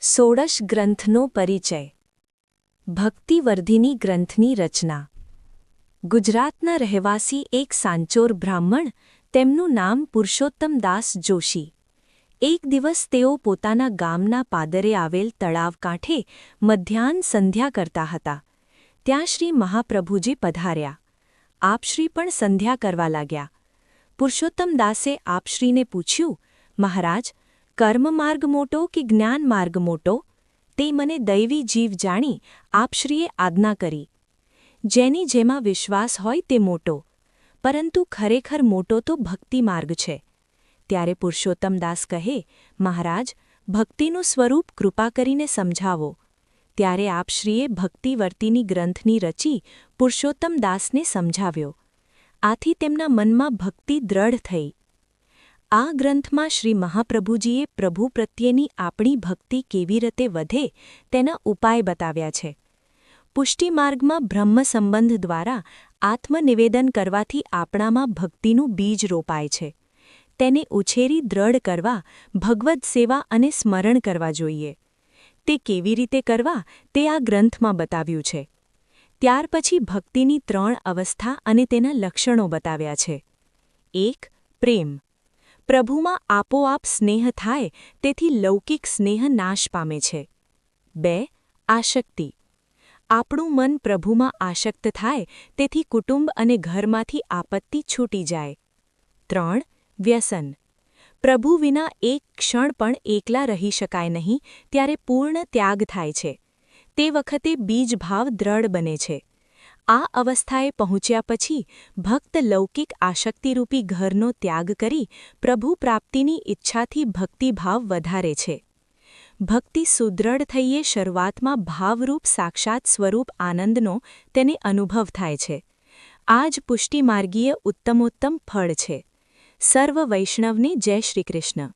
ષોડશ ગ્રંથનો પરિચય. ભક્તિવર્ધિની ગ્રંથની રચના. ગુજરાતના રહેવાસી એક સાંચોર બ્રાહ્મણ, તેમનું નામ પુરુષોત્તમદાસ જોશી. એક દિવસ તેઓ પોતાના ગામના પાદરે આવેલ તળાવ કાંઠે મધ્યાહ્ન સંધ્યા કરતા હતા. ત્યાં શ્રી મહાપ્રભુજી પધાર્યા. આપશ્રી પણ સંધ્યા કરવા લાગ્યા. પુરુષોત્તમદાસે આપશ્રીને પૂછ્યું, મહારાજ, કર્મમાર્ગ મોટો કે જ્ઞાન માર્ગ મોટો? તે મને દૈવી જીવ જાણી આપશ્રીએ આજ્ઞા કરી. જેની જેમાં વિશ્વાસ હોય તે મોટો, પરંતુ ખરેખર મોટો તો ભક્તિ માર્ગ છે. ત્યારે પુરુષોત્તમદાસ કહે, મહારાજ, ભક્તિનું સ્વરૂપ કૃપા કરીને સમજાવો. ત્યારે આપશ્રીએ ભક્તિવર્તિની ગ્રંથની રચી પુરુષોત્તમદાસને સમજાવ્યો. આથી તેમના મનમાં ભક્તિ દ્રઢ થઈ. આ ગ્રંથમાં શ્રી મહાપ્રભુજીએ પ્રભુ પ્રત્યેની આપણી ભક્તિ કેવી રીતે વધે તેના ઉપાય બતાવ્યા છે. પુષ્ટિમાર્ગમાં બ્રહ્મ સંબંધ દ્વારા આત્મનિવેદન કરવાથી આપણામાં ભક્તિનું બીજ રોપાય છે. તેને ઉછેરી દ્રઢ કરવા ભગવદ સેવા અને સ્મરણ કરવા જોઈએ. તે કેવી રીતે કરવા તે આ ગ્રંથમાં બતાવ્યું છે. ત્યાર પછી ભક્તિની 3 અવસ્થા અને તેના લક્ષણો બતાવ્યા છે. 1. પ્રેમ. પ્રભુમાં આપોઆપ સ્નેહ થાય તેથી લૌકિક સ્નેહ નાશ પામે છે. 2. આસક્તિ. આપણું મન પ્રભુમાં આસક્ત થાય તેથી કુટુંબ અને ઘરમાંથી આપત્તિ છૂટી જાય. 3. વ્યસન. પ્રભુ વિના એક ક્ષણ પણ એકલા રહી શકાય નહીં ત્યારે પૂર્ણ ત્યાગ થાય છે. તે વખતે બીજભાવ દ્રઢ બને છે. આ અવસ્થાએ પહોંચ્યા પછી ભક્ત લૌકિક આસક્તિરૂપી ઘરનો ત્યાગ કરી પ્રભુ પ્રાપ્તિની ઈચ્છાથી ભક્તિભાવ વધારે છે. ભક્તિ સુદૃઢ થઈએ શરૂઆતમાં ભાવરૂપ સાક્ષાત સ્વરૂપ આનંદનો તેને અનુભવ થાય છે. આ જ પુષ્ટિમાર્ગીય ઉત્તમોત્તમ ફળ છે. સર્વ વૈષ્ણવને જય શ્રી કૃષ્ણ.